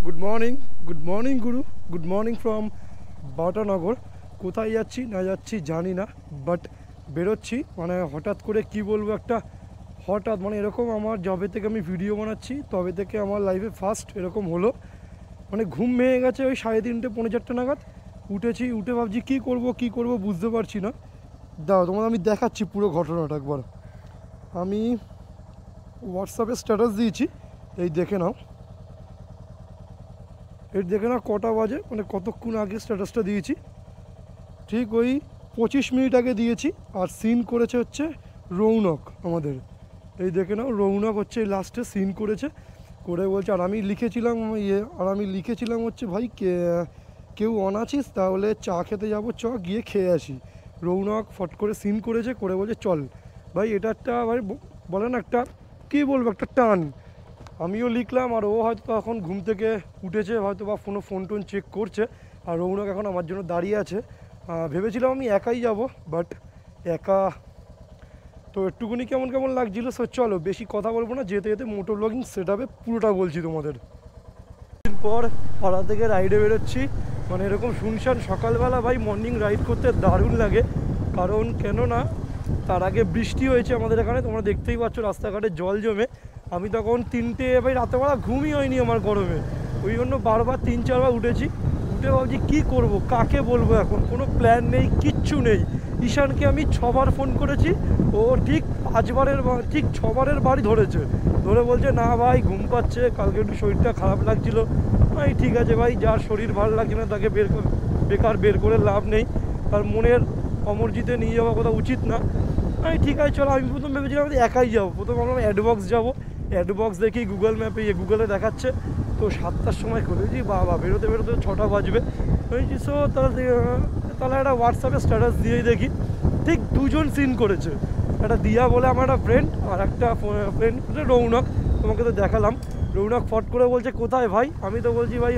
Good morning Guru, good morning from Batanagar. কোথায় যাচ্ছি না যাচ্ছি জানি না, বাট বেরোচ্ছি। মানে হঠাৎ করে কি বলবো, একটা হঠাৎ মানে এরকম আমার যবে থেকে আমি ভিডিও বানাচ্ছি তবে থেকে আমার লাইফে ফার্স্ট এরকম হলো। মানে ঘুম ভেঙে গেছে ওই 3:30 পৌনে 4টে নাগাদ উঠেছি। উঠে ভাবছি কী করব বুঝতে পারছি না। দাও তোমাদের আমি দেখাচ্ছি পুরো ঘটনাটা একবার। আমি হোয়াটসঅ্যাপে স্ট্যাটাস দিয়েছি, এই দেখে নাও কটা বাজে, মানে কতক্ষণ আগে স্ট্যাটাসটা দিয়েছি। ঠিক ওই 25 মিনিট আগে দিয়েছি। আর সিন করেছে হচ্ছে রৌনক আমাদের, এই দেখে নাও রৌনক হচ্ছে এই লাস্টে সিন করেছে। করে বলছে আর আমি লিখেছিলাম হচ্ছে ভাই কেউ অন আছিস তাহলে চা খেতে যাবো, চ গিয়ে খেয়ে আসি। রৌনক ফট করে সিন করেছে, করে বলছে চল ভাই। এটা একটা ভাই বলে না একটা কী বলবো, একটা টান। আমিও লিখলাম, আর ও হয়তো তখন ঘুম থেকে উঠেছে, হয়তো বা ফোন টোন চেক করছে। আর রৌনক এখন আমার জন্য দাঁড়িয়ে আছে। ভেবেছিলাম আমি একাই যাব, বাট একা তো একটুকুনি কেমন লাগছিলো। সো চলো বেশি কথা বলবো না, যেতে যেতে মোটো ব্লগিং সেটআপে পুরোটা বলছি তোমাদের। দিন পর পাড়া থেকে রাইডে বেরোচ্ছি, মানে এরকম শুনশান সকালবেলা ভাই মর্নিং রাইড করতে দারুণ লাগে। কারণ কেন না তার আগে বৃষ্টি হয়েছে আমাদের এখানে, তোমরা দেখতেই পাচ্ছ রাস্তাঘাটে জল জমে। আমি তখন 3টে ভাই রাতেবেলা ঘুমই হয়নি আমার গরমে, ওই জন্য বারবার 3-4 বার উঠেছি। উঠে ভাবছি কী করব, কাকে বলবো, এখন কোনো প্ল্যান নেই, কিচ্ছু নেই। ঈশানকে আমি 6বার ফোন করেছি, ও ঠিক 6বারের বাড়ি ধরেছে। ধরে বলছে না ভাই ঘুম পাচ্ছে, কালকে একটু শরীরটা খারাপ লাগছিলো। ভাই ঠিক আছে ভাই, যার শরীর ভালো লাগছে না তাকে বেকার বের করে লাভ নেই, তার মনের অমর্জিতে নিয়ে যাওয়া কথা উচিত না। আমি ঠিক আছে চলো। আমি প্রথম ভেবেছিলাম একাই যাবো, প্রথম ভাবলাম অ্যাডবক্স যাবো। অ্যাডবক্স দেখি গুগল ম্যাপে গুগলে দেখাচ্ছে তো 7টার সময় খুলেছি। বাবা বেরোতে 6টা বাজবে। বলছি সো তাহলে একটা হোয়াটসঅ্যাপে স্ট্যাটাস দিয়েই দেখি। ঠিক 2জন সিন করেছে, একটা দিয়া বলে আমার একটা ফ্রেন্ড, আর একটা ফ্রেন্ড রৌনক, তোমাকে তো দেখালাম। রৌনক ফট করে বলছে কোথায় ভাই? আমি তো বলছি ভাই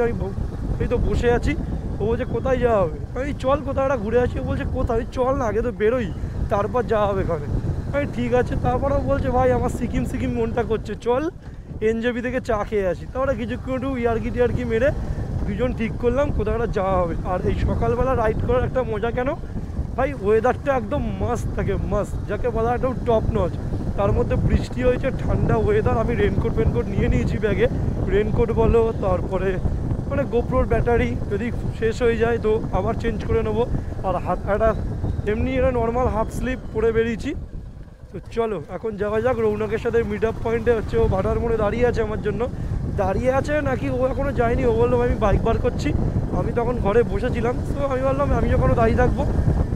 এই তো বসে আছি। ও বলছে কোথায় যাওয়া হবে? আমি চল কোথাও একটা ঘুরে আসি। ও বলছে কোথায়? চল না আগে তো বেরোই, তারপর যাওয়া হবে ওখানে। আমি ঠিক আছে। তারপরেও বলছে ভাই আমার সিকিম মনটা করছে, চল এনজেপি থেকে চা খেয়ে আসি। তারপরে কিছুক্ষণ একটু ইয়ার্কি মেরে 2জন ঠিক করলাম কোথাও একটা যাওয়া হবে। আর এই সকালবেলা রাইড করার একটা মজা কেন ভাই, ওয়েদারটা একদম মাস্ত থাকে, মাস্ত যাকে বলা একদম টপ নচ। তার মধ্যে বৃষ্টি হয়েছে, ঠান্ডা ওয়েদার। আমি রেনকোট নিয়ে নিয়েছি ব্যাগে, রেনকোট বলো, তারপরে মানে গোপ্রোর ব্যাটারি যদি শেষ হয়ে যায় তো আবার চেঞ্জ করে নেবো। আর একটা এমনি একটা নর্মাল হাফ স্লিপ পরে বেরিয়েছি। তো চলো এখন যাওয়া যাক রৌনকের সাথে মিট আপ পয়েন্টে। হচ্ছে ও ভাটার মোড়ে দাঁড়িয়ে আছে আমার জন্য, দাঁড়িয়ে আছে নাকি ও এখনও যায়নি। ও বললো আমি বাইক বার করছি। আমি তখন ঘরে বসেছিলাম, তো আমি বললাম আমি যখন দাঁড়িয়ে থাকবো,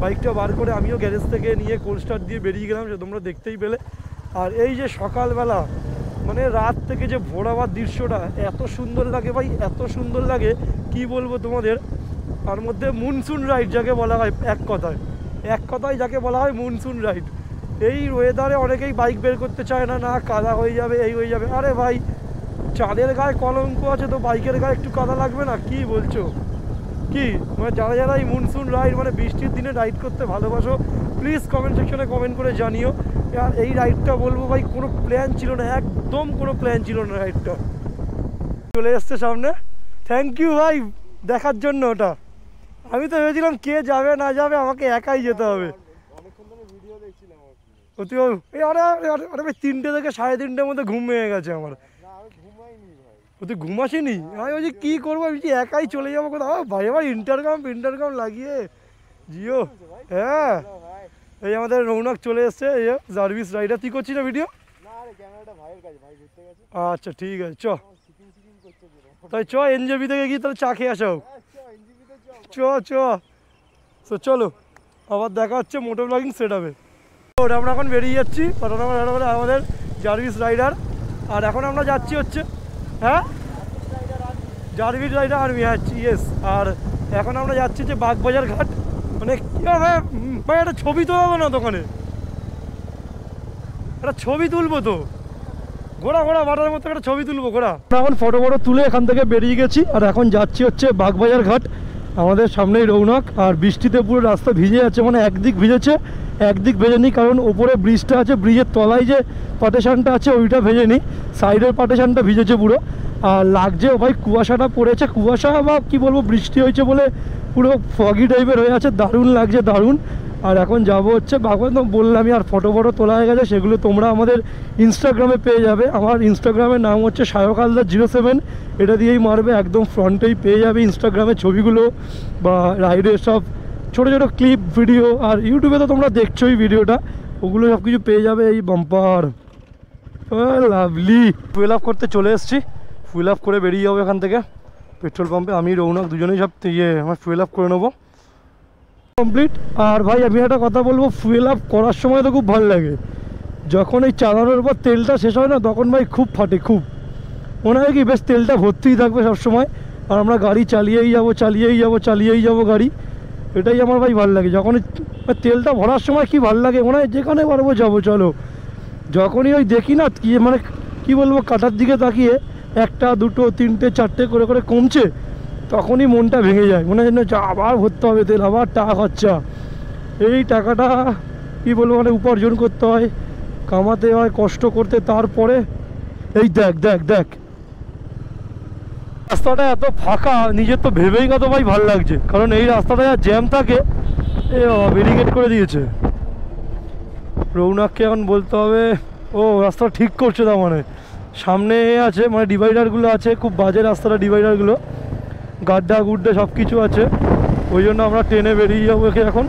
বাইকটা বার করে আমিও গ্যারেজ থেকে নিয়ে কোল্ড স্টার্ট দিয়ে বেরিয়ে গেলাম, সে তোমরা দেখতেই পেলে। আর এই যে সকালবেলা মানে রাত থেকে যে ভোর হওয়ার দৃশ্যটা এত সুন্দর লাগে ভাই, এত সুন্দর লাগে কি বলবো তোমাদের। তার মধ্যে মনসুন রাইড যাকে বলা হয়, এক কথায় যাকে বলা হয় মনসুন রাইড। এই ওয়েদারে অনেকেই বাইক বের করতে চায় না, না কাদা হয়ে যাবে, এই হয়ে যাবে। আরে ভাই চাঁদের গায়ে কলঙ্ক আছে তো বাইকের গায়ে একটু কাদা লাগবে না? কি বলছো কি? মানে যারা এই মনসুন রাইড মানে বৃষ্টির দিনে রাইড করতে ভালোবাসো, প্লিজ কমেন্ট সেকশনে কমেন্ট করে জানিও। আর এই রাইডটা বলবো ভাই কোনো প্ল্যান ছিল না, একদম কোনো প্ল্যান ছিল না। রাইডটা চলে এসছে সামনে, থ্যাংক ইউ ভাই দেখার জন্য। ওটা আমি তো ভেবেছিলাম কে যাবে না যাবে, আমাকে একাই যেতে হবে। আরে ভাই 3টে থেকে 3:30 মধ্যে ঘুম ভেঙে গেছে আমার। তুই ঘুমাসিনি? আমি বলছি কী করবো, আমি একাই চলে যাবো কোথাও। ভাই এবার ইন্টারকাম লাগিয়ে জিও। হ্যাঁ এই আমাদের রৌনক চলে এসছে, এই সার্ভিস রাইডার। তুই করছিস না ভিডিও? আচ্ছা ঠিক আছে, তাই এনজেপি থেকে গিয়ে তাহলে চা খেয়ে আসা হোক। চলো আবার দেখা হচ্ছে মোটো ব্লগিং সেটআপে। ওটা আমরা এখন বেরিয়ে যাচ্ছি, আমাদের সার্ভিস রাইডার। আর এখন আমরা যাচ্ছি হচ্ছে সার্ভিস রাইডার আর্মি, হ্যাঁ ইয়েস। আর এখন আমরা যাচ্ছি যে বাগবাজার ঘাট। মানে ভাই একটা ছবি তোলাবো না দোকানে, একটা ছবি তুলবো তো, ঘোড়া বাটার মতো একটা ছবি তুলবো। এখন ফটো তুলে এখান থেকে বেরিয়ে গেছি। আর এখন যাচ্ছি হচ্ছে বাগবাজার ঘাট। আমাদের সামনেই রৌনক, আর বৃষ্টিতে পুরো রাস্তা ভিজে যাচ্ছে, মানে একদিক ভিজেছে একদিক ভেজেনি, কারণ ওপরে ব্রিজটা আছে, ব্রিজের তলায় যে পার্টিশনটা আছে ওইটা ভেজেনি, সাইডের পার্টিশনটা ভিজেছে পুরো। আর লাগছে ভাই কুয়াশাটা পড়েছে, কুয়াশা বা কী বলবো, বৃষ্টি হয়েছে বলে পুরো ফগি টাইপের হয়ে আছে, দারুণ লাগছে দারুণ। আর এখন যাব হচ্ছে বাগবান, তো বললামই, আর ফটো তোলা হয়ে গেছে, সেগুলো তোমরা আমাদের ইনস্টাগ্রামে পেয়ে যাবে। আমার ইনস্টাগ্রামের নাম হচ্ছে সায়ক হালদার 07, এটা দিয়েই মারবে, একদম ফ্রন্টেই পেয়ে যাবে ইনস্টাগ্রামে ছবিগুলো বা রাইডের সব ছোটো ছোটো ক্লিপ ভিডিও। আর ইউটিউবে তো তোমরা দেখছোই ভিডিওটা, ওগুলো সব কিছু পেয়ে যাবে এই বাম্পার। লাভলি ফুয়েল আপ করতে চলে এসেছি, ফুয়েল আপ করে বেরিয়ে যাবো এখান থেকে পেট্রোল পাম্পে। আমি রৌনক দুজনেই সব আমার ফুয়েল আপ করে নেবো কমপ্লিট। আর ভাই আমি একটা কথা বলবো, ফুয়েল আপ করার সময় তো খুব ভালো লাগে, যখন এই চালানোর পর তেলটা শেষ হয় না, তখন ভাই খুব ফাটে, খুব মনে হয় কি বেশ তেলটা ভর্তিই থাকবে সবসময়, আর আমরা গাড়ি চালিয়েই যাবো গাড়ি, এটাই আমার ভাই ভালো লাগে। যখন তেলটা ভরার সময় কি ভালো লাগে, মনে হয় যেখানে পারবো যাবো চলো। যখনই ওই দেখি না কি মানে কি বলবো, কাটার দিকে তাকিয়ে 1টা 2টো 3টে 4টে করে করে কমছে, তখনই মনটা ভেঙে যায়, মনে হয় যে আবার ভরতে হবে তেল, আবার টাকা খরচা। এই টাকাটা কি বলবো, মানে উপার্জন করতে হয়, কামাতে হয়, কষ্ট করতে, তারপরে এই দেখ দেখ দেখ রাস্তাটা এত ফাঁকা, নিজের তো ভেবেই কত ভাই ভালো লাগছে, কারণ এই রাস্তাটা যা জ্যাম থাকে, ব্যারিকেড করে দিয়েছে। রৌনককে এখন বলতে হবে, ও রাস্তা ঠিক করছে, তার মানে সামনে আছে, মানে ডিভাইডারগুলো আছে, খুব বাজে রাস্তাটা, ডিভাইডারগুলো গাড্ডা গুড্ডা সব কিছু আছে, ওই জন্য আমরা ট্রেনে বেরিয়ে যাবো এখন।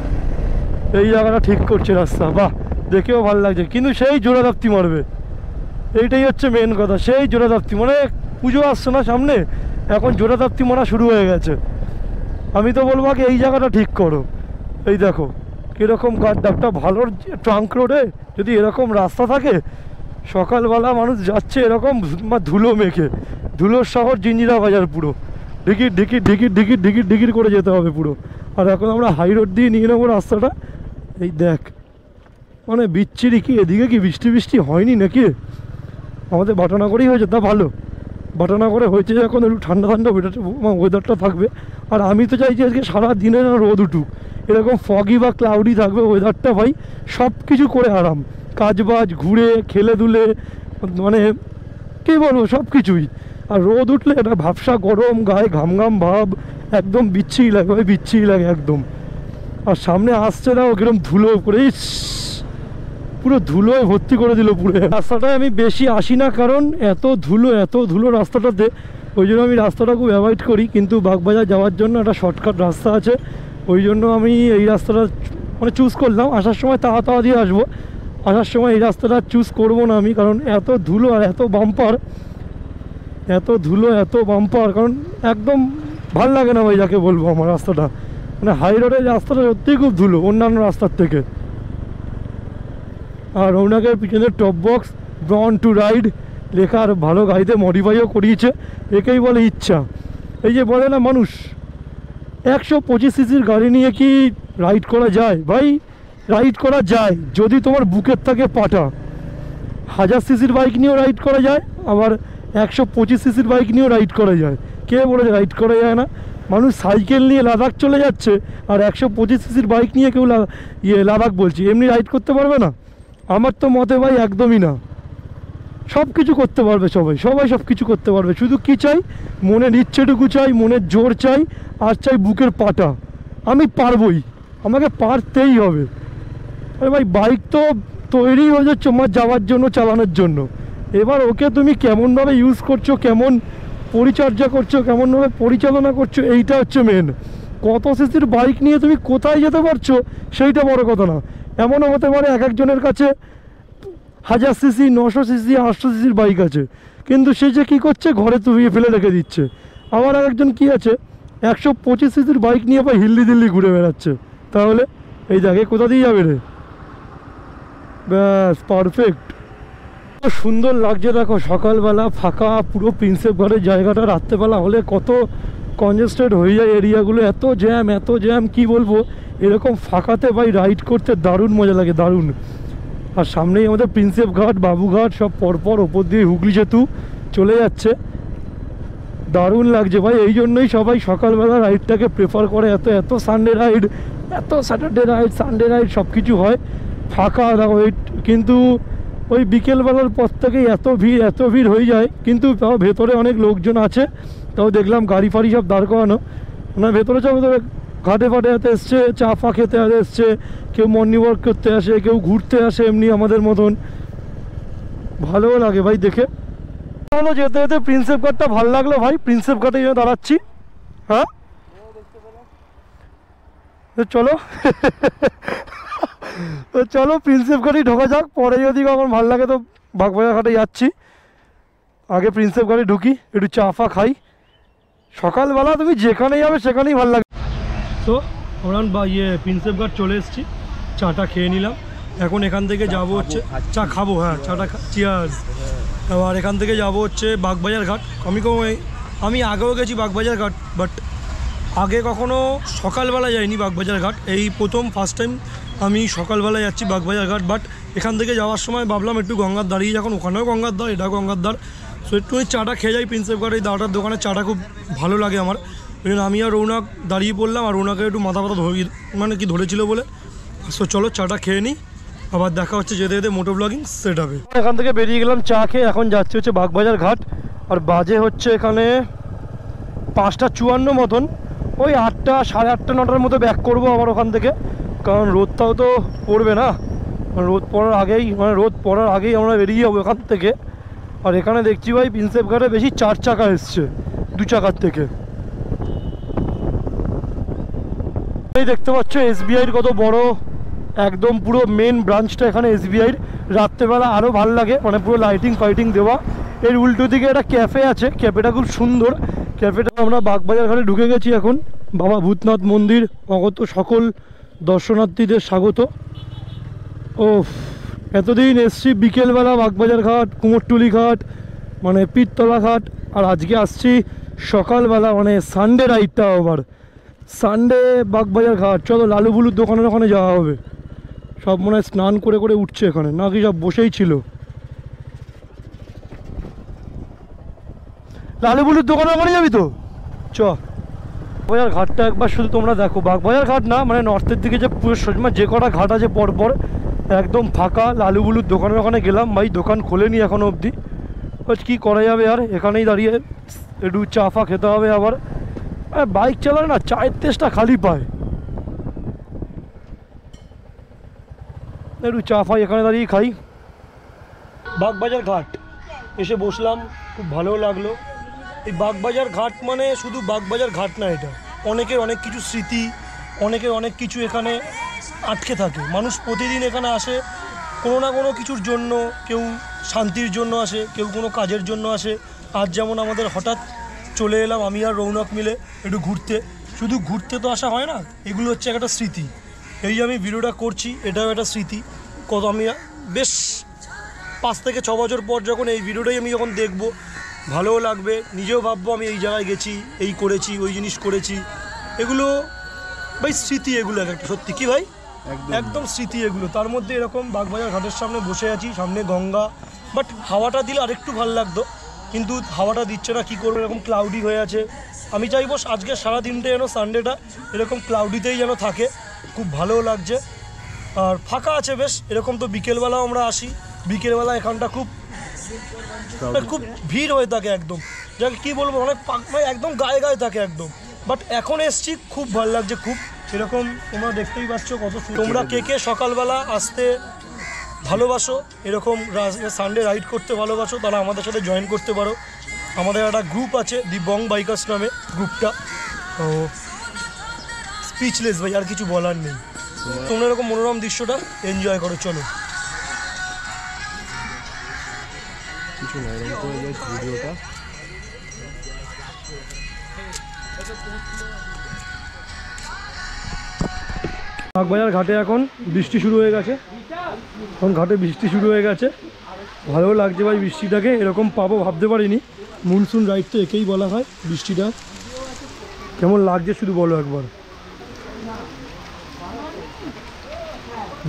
এই জায়গাটা ঠিক করছে রাস্তা, বাহ দেখেও ভালো লাগছে, কিন্তু সেই জোড়াদাপ্তি মারবে, এইটাই হচ্ছে মেন কথা, সেই জোড়াদাপ্তি, মানে পুজো আসছে না সামনে, এখন জোড়াদাপ্তি মারা শুরু হয়ে গেছে। আমি তো বলবো কি এই জায়গাটা ঠিক করো, এই দেখো কীরকম গাড্ডাটা, ভালো ট্রাঙ্ক রোডে যদি এরকম রাস্তা থাকে, সকালবেলা মানুষ যাচ্ছে এরকম ধুলো মেখে, ধুলোর শহর জিঞ্জিরা বাজার পুরো, ঢিকির ঢিকির ঢিকির ঢিকির ঢিকির ঢিকির করে যেতে হবে পুরো। আর এখন আমরা হাই রোড দিয়ে নিয়ে নেবো রাস্তাটা, এই দেখ মানে বিচ্ছিরি। কি এদিকে কি বৃষ্টি হয়নি নাকি? আমাদের বাটানগরেই হয়েছে, তা ভালো, বাটানগরে হয়েছে যখন একটু ঠান্ডা ওয়েদারটা থাকবে। আর আমি তো চাইছি আজকে সারা দিনে না রোদ উঠুক, এরকম ফগি বা ক্লাউডি থাকবে ওয়েদারটা, ভাই সব কিছু করে আরাম, কাজবাজ ঘুরে খেলে দুলে, মানে কী বলবো সব কিছুই। আর রোদ উঠলে এটা ভাবসা গরম, গায়ে ঘাম ভাব, একদম বিচ্ছিরি লাগে ভাই, বিচ্ছিরি লাগে একদম। আর সামনে আসছে না কিরকম ধুলো করে, পুরো ধুলোয় ভর্তি করে দিল পুরো রাস্তাটায়। আমি বেশি আসি না, কারণ এত ধুলো রাস্তাটাতে, ওই জন্য আমি রাস্তাটা খুব অ্যাভয়েড করি। কিন্তু বাগবাজার যাওয়ার জন্য একটা শর্টকাট রাস্তা আছে, ওই জন্য আমি এই রাস্তাটা মানে চুজ করলাম। আসার সময় তাড়া দিয়ে আসবো, আসার সময় এই রাস্তাটা চুজ করবো না আমি, কারণ এত ধুলো আর এত বাম্পার, কারণ একদম ভাল লাগে না ভাই, যাকে বলবো আমার রাস্তাটা, মানে হাই রোডের রাস্তাটা সত্যিই খুব ধুলো অন্যান্য রাস্তার থেকে। আর রৌনকের পিছনে top box born to ride লেখা, আর ভালো গাড়িতে মডিফাইও করিয়েছে, একেই বলে ইচ্ছা। এই যে বলে না মানুষ 125 সিসির গাড়ি নিয়ে কি রাইড করা যায়? ভাই রাইড করা যায় যদি তোমার বুকের থাকে পাটা। 1000 সিসির বাইক নিয়েও রাইড করা যায়, আবার 125 সিসির বাইক নিয়েও রাইড করা যায়। কে বলেছে রাইড করা যায় না? মানুষ সাইকেল নিয়ে লাদাখ চলে যাচ্ছে, আর 125 সিসির বাইক নিয়ে কেউ লাদাখ বলছি, এমনি রাইড করতে পারবে না? আমার তো মতে ভাই একদমই না। সব কিছু করতে পারবে সবাই সব কিছু করতে পারবে, শুধু কি চাই, মনের ইচ্ছেটুকু চাই, মনের জোর চাই, আর চাই বুকের পাটা। আমি পারবই, আমাকে পারতেই হবে। আরে ভাই বাইক তো তৈরি হয়েছে তোমার যাওয়ার জন্য, চালানোর জন্য। এবার ওকে তুমি কেমনভাবে ইউজ করছো, কেমন পরিচর্যা করছো, কেমনভাবে পরিচালনা করছো, এইটা হচ্ছে মেন। কত সিসির বাইক নিয়ে তুমি কোথায় যেতে পারছো সেইটা বড় কথা না। এমনও হতে পারে এক একজনের কাছে 1000 সিসি, 900 সিসি, 800 সিসির বাইক আছে, কিন্তু সে যে কী করছে, ঘরে তুমিয়ে ফেলে রেখে দিচ্ছে। আবার এক একজন কী আছে 125 সিসির বাইক নিয়ে আবার হিল্লি দিল্লি ঘুরে বেড়াচ্ছে। তাহলে এই জায়গায় কোথা দিয়ে যাবে রে? ব্যাস পারফেক্ট। সুন্দর লাগছে দেখো, সকালবেলা ফাঁকা পুরো প্রিন্সেপ ঘরের জায়গাটা, রাত্রেবেলা হলে কত কনজেস্টেড হয়ে যায় এরিয়াগুলো, এত জ্যাম কি বলবো। এরকম ফাঁকাতে ভাই রাইড করতে দারুণ মজা লাগে, দারুণ। আর সামনেই আমাদের প্রিন্সেপ ঘাট, বাবুঘাট সব পরপর, ওপর দিয়ে হুগলি সেতু চলে যাচ্ছে, দারুণ লাগছে ভাই। এই জন্যই সবাই সকালবেলা রাইডটাকে প্রেফার করে। এত এত সানডে রাইড, এত স্যাটারডে রাইড, সানডে রাইড সব কিছু হয় ফাঁকা রাইড, কিন্তু ওই বিকেলবেলার পর থেকেই এত ভিড় হয়ে যায়। কিন্তু তাও ভেতরে অনেক লোকজন আছে, তাও দেখলাম গাড়ি ফাড়ি সব দাঁড় করানো। মানে ভেতরে সব ঘাটে ফাটে হাতে এসছে, চা ফা খেতে হাতে এসছে, কেউ মর্নিং ওয়াক করতে আসে, কেউ ঘুরতে আসে এমনি আমাদের মতন। ভালোও লাগে ভাই দেখে। চলো যেতে যেতে প্রিন্সেপ ঘাটটা ভালো লাগলো ভাই, প্রিন্সেপ ঘাটে দাঁড়াচ্ছি। হ্যাঁ চলো তো চলো প্রিন্সেপ ঘাটেই ঢোকা যাক, পরে যদি আমার ভালো লাগে তো বাগবাজার ঘাটে যাচ্ছি। আগে প্রিন্সেপ ঘাটে ঢুকি, একটু চা ফা খাই। সকালবেলা তুমি যেখানে যাবে সেখানেই ভালো লাগে। তো আমরা প্রিন্সেপ ঘাট চলে এসেছি, চাটা খেয়ে নিলাম। এখন এখান থেকে যাব হচ্ছে চা খাবো, হ্যাঁ চাটা চিয়ার্স। এবার এখান থেকে যাব হচ্ছে বাগবাজার ঘাট। আমি আগেও গেছি বাগবাজার ঘাট, বাট আগে কখনো সকালবেলা যাইনি বাগবাজার ঘাট। এই প্রথম ফার্স্ট টাইম আমি সকালবেলা যাচ্ছি বাগবাজার ঘাট। বাট এখান থেকে যাওয়ার সময় ভাবলাম একটু গঙ্গার দাঁড়িয়ে, যখন ওখানেও গঙ্গার ধার এটাও গঙ্গার ধার, সো একটু ওই চাটা খেয়ে যাই প্রিন্সেপ ঘাট। এই দাওয়াটার দোকানে চাটা খুব ভালো লাগে আমার। ওই জন্য আমি আর রৌনক দাঁড়িয়ে পড়লাম, আর রৌনকে একটু মাথা ব্যথা ধরেছিল বলে। সো চলো চাটা খেয়ে নিই, আবার দেখা হচ্ছে যেতে যেতে মোটো ব্লগিং সেট হবে। এখান থেকে বেরিয়ে গেলাম চা খেয়ে, এখন যাচ্ছি হচ্ছে বাগবাজার ঘাট। আর বাজে হচ্ছে এখানে 5:54 মতন। ওই 8টা, সাড়ে 8টা, 9টার মতো ব্যাক করবো আবার ওখান থেকে, কারণ রোদটাও তো পড়বে না। রোদ পড়ার আগেই আমরা বেরিয়ে যাবো এখান থেকে। আর এখানে দেখছি ভাই প্রিন্সেপ ঘাটে বেশি 4 চাকা এসছে 2 চাকার থেকে। এই দেখতে পাচ্ছ এসবিআইয়ের কত বড়, একদম পুরো মেন ব্রাঞ্চটা এখানে এসবিআইয়ের। রাত্রেবেলা আরও ভালো লাগে, মানে পুরো লাইটিং ফাইটিং দেওয়া। এর উল্টো দিকে একটা ক্যাফে আছে, ক্যাফেটা খুব সুন্দর। ক্যাফেটা আমরা বাগবাজার ঘাটে ঢুকে গেছি এখন। বাবা ভূতনাথ মন্দির অগত সকল দর্শনার্থীদের স্বাগত। ও এতদিন এসছি বিকেলবেলা বাগবাজার ঘাট, কুমোরটুলি ঘাট, মানে পীরতলা ঘাট, আর আজকে আসছি সকালবেলা, মানে সানডে রাইডটা আবার সানডে বাগবাজার ঘাট। চলো লালু বুলুর দোকানের ওখানে যাওয়া হবে। সব মনে হয় স্নান করে করে উঠছে এখানে, নাকি সব বসেই ছিল। লালু বুলুর দোকানের ওখানে যাবি তো? চ বাগবাজার ঘাটটা একবার শুধু তোমরা দেখো। বাগবাজার ঘাট না, মানে নর্থের দিকে যে পুরো যে কটা ঘাট আছে পরপর একদম ফাঁকা। লালু বুলুর দোকানের ওখানে গেলাম, ভাই দোকান খোলেনি এখনও অবধি। কী করা যাবে আর, এখানেই দাঁড়িয়ে একটু চা ফা খেতে হবে। আবার বাইক চালালে না চায়ের তেষ্টা খালি পায়। একটু চা ফাই এখানে দাঁড়িয়ে খাই। বাগবাজার ঘাট এসে বসলাম, খুব ভালো লাগলো। এই বাগবাজার ঘাট মানে শুধু বাগবাজার ঘাট না, এটা অনেকের অনেক কিছু স্মৃতি, অনেকের অনেক কিছু এখানে আটকে থাকে। মানুষ প্রতিদিন এখানে আসে কোনো না কোনো কিছুর জন্য, কেউ শান্তির জন্য আসে, কেউ কোনো কাজের জন্য আসে। আজ যেমন আমাদের হঠাৎ চলে এলাম আমি আর রৌনক মিলে একটু ঘুরতে। শুধু ঘুরতে তো আসা হয় না, এগুলো হচ্ছে একটা স্মৃতি। এই যে আমি ভিডিওটা করছি, এটাও একটা স্মৃতি। আমি বেশ 5 থেকে 6 বছর পর যখন এই ভিডিওটাই আমি যখন দেখবো, ভালোও লাগবে, নিজেও ভাববো আমি এই জায়গায় গেছি, এই করেছি, ওই জিনিস করেছি। এগুলো ভাই স্মৃতি, এগুলো একটা সত্যি কি ভাই একদম স্মৃতি এগুলো। তার মধ্যে এরকম বাগবাজার ঘাটের সামনে বসে আছি, সামনে গঙ্গা। বাট হাওয়াটা দিলে আরেকটু ভালো লাগতো, কিন্তু হাওয়াটা দিচ্ছে না, কী করবো, এরকম ক্লাউডি হয়ে আছে। আমি চাইবো আজকে সারাদিনটা যেন সানডেটা এরকম ক্লাউডিতেই যেন থাকে, খুব ভালোও লাগছে। আর ফাঁকা আছে বেশ, এরকম তো বিকেলবেলাও আমরা আসি। বিকেলবেলা এখানটা খুব ভিড় হয়ে থাকে একদম, যাকে কী বলবো, অনেক একদম গায়ে গায়ে থাকে একদম। বাট এখন এসছি, খুব ভালো লাগছে খুব। এরকম তোমরা দেখতেই পাচ্ছ কত। তোমরা কে কে সকালবেলা আসতে ভালোবাসো, এরকম সানডে রাইড করতে ভালোবাসো, তারা আমাদের সাথে জয়েন করতে পারো। আমাদের একটা গ্রুপ আছে, দি বং বাইকার্স নামে গ্রুপটা। তো স্পিচলেস ভাই, আর কিছু বলার নেই। তোমরা এরকম মনোরম দৃশ্যটা এনজয় করো। চলো কিছু না, এরকম করে যাই ভিডিওটা। বাগবাজার ঘাটে এখন বৃষ্টি শুরু হয়ে গেছে, ভালো লাগছে ভাই বৃষ্টিটাকে। এরকম পাবো ভাবতে পারিনি। মনসুন রাইড তো একেই বলা হয়। বৃষ্টিটা কেমন লাগছে শুধু বলো একবার।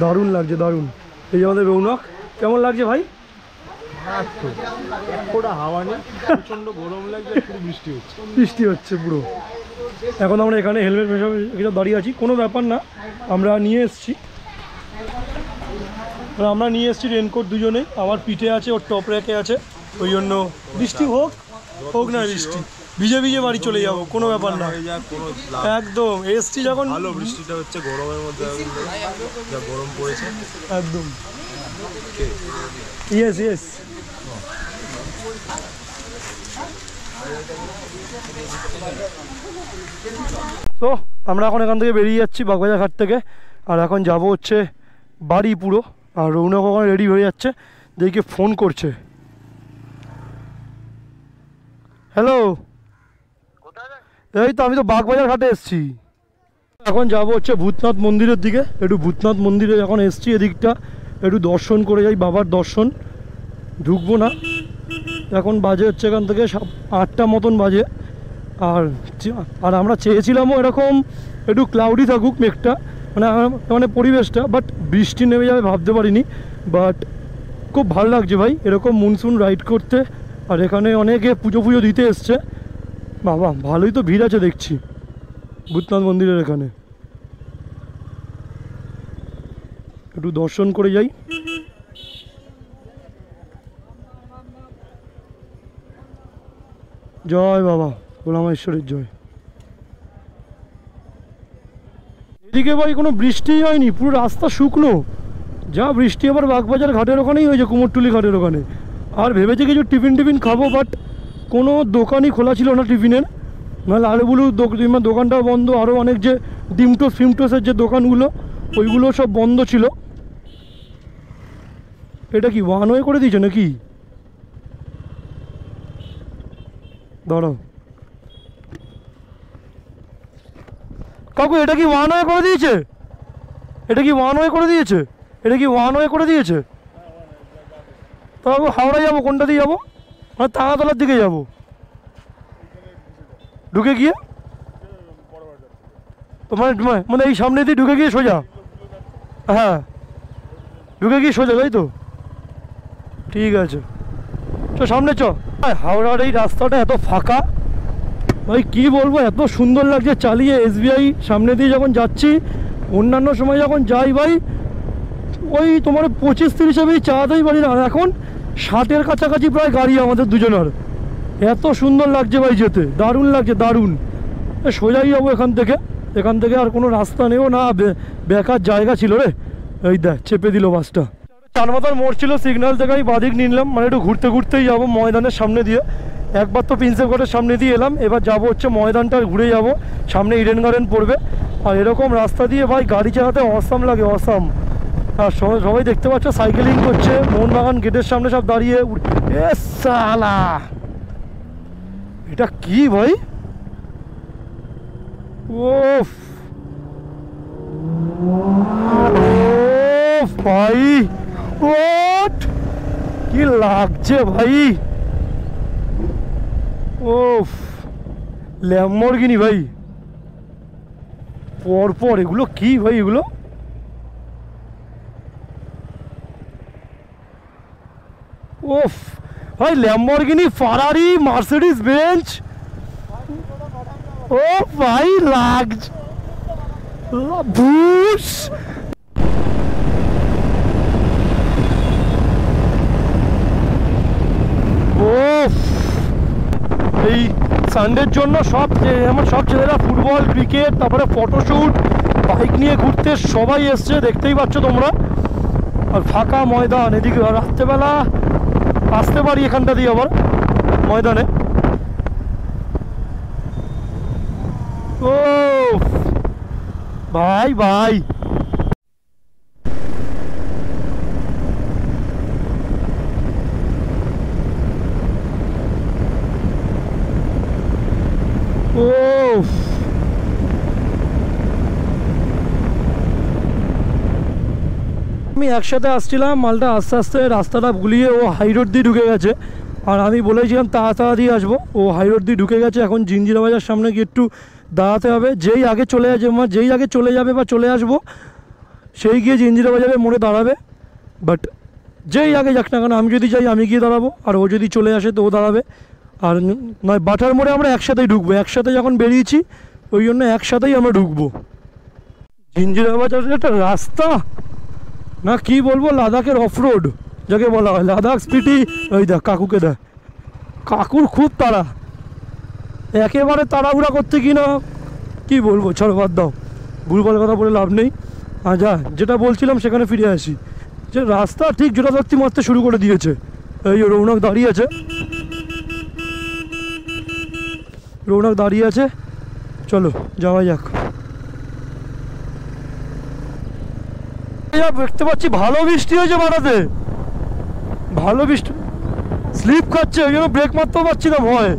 দারুণ লাগছে, দারুণ। এই যে আমাদের রৌনক, কেমন লাগছে ভাই? হাওয়া নেই, প্রচন্ড গরম লাগছে, শুধু বৃষ্টি হচ্ছে পুরো। এখন আমরা এখানে হেলমেট এসব দাঁড়িয়ে আছি, কোনো ব্যাপার না, আমরা নিয়ে এসেছি রেনকোট দুজনেই। আমার পিঠে আছে, ওর টপ র্যাকে আছে, ওই জন্য বৃষ্টি হোক না বৃষ্টি, ভিজে ভিজে বাড়ি চলে যাবো, কোনো ব্যাপার না। একদম এসছি যখন, ভালো বৃষ্টিটা হচ্ছে গরমের মধ্যে, যা গরম পড়েছে একদম। Yes yes. তো আমরা এখন এখান থেকে বেরিয়ে যাচ্ছি বাগবাজার ঘাট থেকে, আর এখন যাব হচ্ছে বাড়ি পুরো। আর রৌনক ওখানে রেডি হয়ে যাচ্ছে, দেখে ফোন করছে। হ্যালো, এই তো আমি তো বাগবাজার ঘাটে এসেছি, এখন যাব হচ্ছে ভূতনাথ মন্দিরের দিকে। একটু ভূতনাথ মন্দিরে এখন এসেছি, এদিকটা একটু দর্শন করে যাই, বাবার দর্শন। ঢুকবো না, এখন বাজে হচ্ছে এখান থেকে 8টা মতন বাজে। আর আমরা চেয়েছিলামও এরকম একটু ক্লাউডি থাকুক মেঘটা, মানে পরিবেশটা, বাট বৃষ্টি নেমে যাবে ভাবতে পারিনি। বাট খুব ভালো লাগছে ভাই এরকম মনসুন রাইড করতে। আর এখানে অনেকে পুজো দিতে এসছে, বাবা ভালোই তো ভিড় আছে দেখছি ভূতনাথ মন্দিরের এখানে। একটু দর্শন করে যাই। জয় বাবা ভোলামহেশ্বরের জয়। এদিকে ভাই কোনো বৃষ্টিই হয়নি, পুরো রাস্তা শুকনো। যা বৃষ্টি আবার বাগবাজার ঘাটের ওখানেই হয়েছে, কুমোরটুলি ঘাটের ওখানে। আর ভেবেছি কিছু টিফিন খাবো, বাট কোনো দোকানই খোলা ছিল না টিফিনের। নাহলে আলুগুলো দোকানটাও বন্ধ, আরও অনেক যে ফিমটোসের যে দোকানগুলো ওইগুলো সব বন্ধ ছিল। এটা কি ওয়ান ওয়ে করে দিয়েছে নাকি? দাঁড়াও কাকু, এটা কি ওয়ান ওয়ে করে দিয়েছে? এটা কি ওয়ান ওয়ে করে দিয়েছে? কাকু হাওড়া যাবো, কোনটা দিয়ে যাবো? মানে তারাতলার দিকে যাবো, ঢুকে গিয়ে তো মানে এই সামনে দিয়ে ঢুকে গিয়ে সোজা, হ্যাঁ ঢুকে গিয়ে সোজা, তাই তো? ঠিক আছে, সামনে চ। হাওড়ার এই রাস্তাটা এত ফাঁকা ভাই, কি বলবো, এত সুন্দর লাগছে চালিয়ে। SBI সামনে দিয়ে যখন যাচ্ছি, অন্যান্য সময় যখন যাই ভাই ওই তোমার 25-30 আমি চালাতেই পারি না, এখন 60-এর কাছাকাছি প্রায় গাড়ি আমাদের দুজনের। এত সুন্দর লাগছে ভাই যেতে, দারুণ লাগছে, দারুণ। সোজাই যাবো এখান থেকে আর কোনো রাস্তা নেও না, বেকার জায়গা ছিল রে। এই দেখ চেপে দিল বাসটা। চারমাথার মোড় ছিল, সিগন্যাল থেকে আমি বাদিক নিলাম, মানে একটু ঘুরতেই যাবো ময়দানের সামনে দিয়ে। একবার তো প্রিন্সেপ ঘাটের সামনে দিয়ে এলাম, এবার যাবো হচ্ছে ময়দানটা ঘুরে যাব, সামনে ইডেন গার্ডেন পড়বে। আর এরকম রাস্তা দিয়ে ভাই গাড়ি চালাতে অসাম লাগে, অসাম। আর সবাই দেখতে পাচ্ছ সাইকেলিং করছে, মোহনবাগান গেটের সামনে সব দাঁড়িয়ে। এ সালা, এটা কি ভাই? ওফ ভাই, ওট কি লাগছে ভাই, ওফ ল্যাম্বরগিনি ভাই, পরপর এগুলো কি ভাই? এগুলো ওফ ভাই, ল্যাম্বরগিনি, ফারারি, মার্সিডিজ বেঞ্চ, ও ভাই লাগছে বুশ। ওফ, এই সানডের জন্য সব ছেলেরা ফুটবল, ক্রিকেট, তারপরে ফটোশ্যুট, বাইক নিয়ে ঘুরতে সবাই এসছে, দেখতেই পাচ্ছ তোমরা। আর ফাঁকা ময়দান, এদিকে রাত্রেবেলা আসতে পারি এখানটা দিয়ে আবার ময়দানে। ও ভাই ভাই, ও আমি একসাথে আসছিলাম, মালটা আস্তে আস্তে রাস্তাটা ভুলিয়ে ও হাই রোড দিয়ে ঢুকে গেছে। আর আমি বলেছিলাম তাড়াতাড়ি আসবো, ও হাই রোড দিয়ে ঢুকে গেছে। এখন জিঞ্জিরা বাজার সামনে গিয়ে একটু দাঁড়াতে হবে, যেই আগে চলে যাবে বা চলে আসবো, সেই গিয়ে জিঞ্জিরা বাজারের মোড়ে দাঁড়াবে। বাট যেই আগে যাক না কেন, আমি যদি যাই আমি গিয়ে দাঁড়াবো, আর ও যদি চলে আসে তো ও দাঁড়াবে। আর নয় বাটার মোড়ে আমরা একসাথেই ঢুকবো, একসাথে যখন বেরিয়েছি ওই জন্য একসাথেই আমরা ঢুকবো। জিঞ্জিরা বাজারের একটা রাস্তা না, কি বলবো, লাদাখের অফরোড যাকে বলা হয়, লাদাখ স্পিটি। ওই দেখ কাকুকে দেখ, কাকুর খুব তাড়া, একেবারে তাড়াহুড়া করতে কি না কি বলবো, ছাড়ো বাদ দাও, ভুলভাল কথা বলে লাভ নেই। আর যা যেটা বলছিলাম সেখানে ফিরে আসি, যে রাস্তা ঠিক জোড়াধর্তি মারতে শুরু করে দিয়েছে। এই যে রৌনক দাঁড়িয়ে আছে, রৌনক দাঁড়িয়ে আছে, চলো যাওয়া যাক। দেখতে পাচ্ছি ভালো বৃষ্টি হয়েছে বাটাতে, ভালো বৃষ্টি, স্লিপ খাচ্ছে ওই জন্য ব্রেক মারতেও পারছি না ভয়,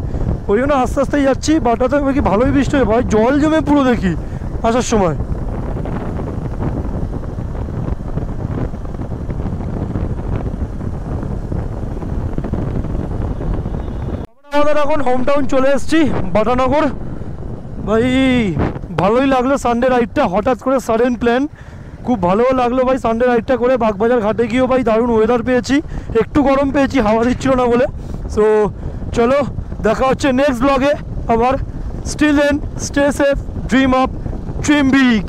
ওই জন্য আস্তে আস্তেই যাচ্ছি। বাটাতে দেখি ভালোই বৃষ্টি হয়েছে ভাই, জল জমে পুরো দেখি আসার সময়। আমাদের এখন হোম টাউন চলে এসেছি, বাটানগর। ভাই ভালোই লাগলো সানডে রাইডটা, হঠাৎ করে সাডেন প্ল্যান, খুব ভালোও লাগলো ভাই সানডে রাইডটা করে। বাগবাজার ঘাটে গিয়েও ভাই দারুণ ওয়েদার পেয়েছি, একটু গরম পেয়েছি, হাওয়া দিচ্ছিল না বলে। সো চলো দেখা হচ্ছে নেক্সট ব্লগে আবার। Still then stay safe, dream up, dream big.